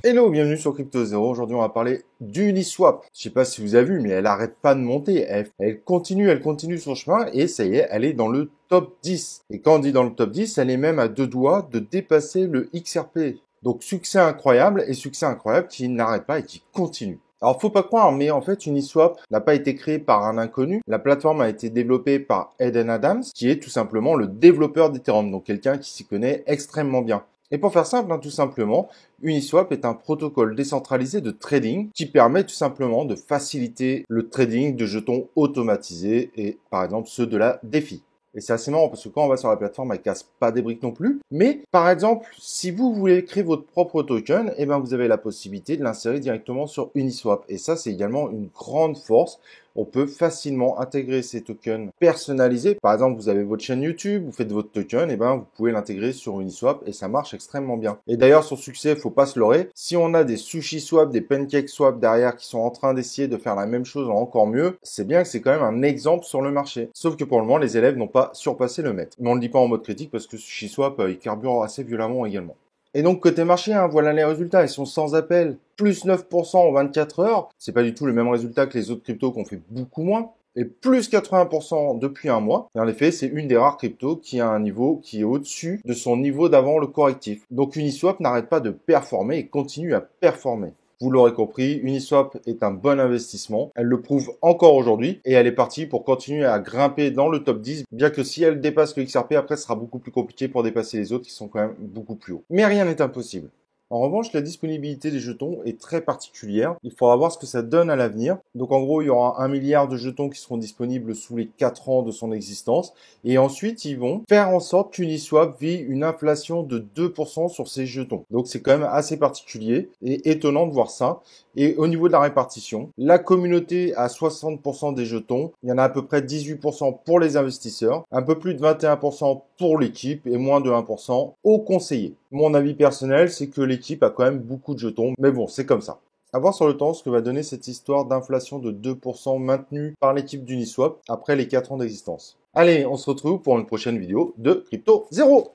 Hello, bienvenue sur Crypto Zero. Aujourd'hui, on va parler d'Uniswap. Je sais pas si vous avez vu, mais elle arrête pas de monter. Elle continue son chemin et ça y est, elle est dans le top 10. Et quand on dit dans le top 10, elle est même à deux doigts de dépasser le XRP. Donc, succès incroyable qui n'arrête pas et qui continue. Alors, faut pas croire, mais en fait, Uniswap n'a pas été créé par un inconnu. La plateforme a été développée par Eden Adams, qui est tout simplement le développeur d'Ethereum, donc quelqu'un qui s'y connaît extrêmement bien. Et pour faire simple, tout simplement, Uniswap est un protocole décentralisé de trading qui permet tout simplement de faciliter le trading de jetons automatisés et par exemple ceux de la DeFi. Et c'est assez marrant parce que quand on va sur la plateforme, elle casse pas des briques non plus. Mais par exemple, si vous voulez créer votre propre token, vous avez la possibilité de l'insérer directement sur Uniswap. Et ça, c'est également une grande force. On peut facilement intégrer ces tokens personnalisés. Par exemple, vous avez votre chaîne YouTube, vous faites votre token, vous pouvez l'intégrer sur Uniswap et ça marche extrêmement bien. Et d'ailleurs, son succès, faut pas se leurrer. Si on a des SushiSwap, des PancakeSwap derrière qui sont en train d'essayer de faire la même chose en encore mieux, c'est bien que c'est quand même un exemple sur le marché. Sauf que pour le moment, les élèves n'ont pas surpassé le maître. Mais on ne le dit pas en mode critique parce que SushiSwap, il carbure assez violemment également. Et donc, côté marché, voilà les résultats. Ils sont sans appel. Plus 9% en 24 heures. C'est pas du tout le même résultat que les autres cryptos qu'on fait beaucoup moins. Et plus 80% depuis un mois. Et en effet, c'est une des rares cryptos qui a un niveau qui est au-dessus de son niveau d'avant le correctif. Donc, Uniswap n'arrête pas de performer et continue à performer. Vous l'aurez compris, Uniswap est un bon investissement. Elle le prouve encore aujourd'hui et elle est partie pour continuer à grimper dans le top 10, bien que si elle dépasse le XRP, après ce sera beaucoup plus compliqué pour dépasser les autres qui sont quand même beaucoup plus hauts. Mais rien n'est impossible. En revanche, la disponibilité des jetons est très particulière. Il faudra voir ce que ça donne à l'avenir. Donc en gros, il y aura 1 milliard de jetons qui seront disponibles sous les 4 ans de son existence. Et ensuite, ils vont faire en sorte qu'Uniswap vit une inflation de 2% sur ses jetons. Donc c'est quand même assez particulier et étonnant de voir ça. Et au niveau de la répartition, la communauté a 60% des jetons. Il y en a à peu près 18% pour les investisseurs, un peu plus de 21% pour l'équipe et moins de 1% aux conseillers. Mon avis personnel, c'est que l'équipe a quand même beaucoup de jetons, mais bon, c'est comme ça. À voir sur le temps ce que va donner cette histoire d'inflation de 2% maintenue par l'équipe d'Uniswap après les 4 ans d'existence. Allez, on se retrouve pour une prochaine vidéo de Crypto Zero.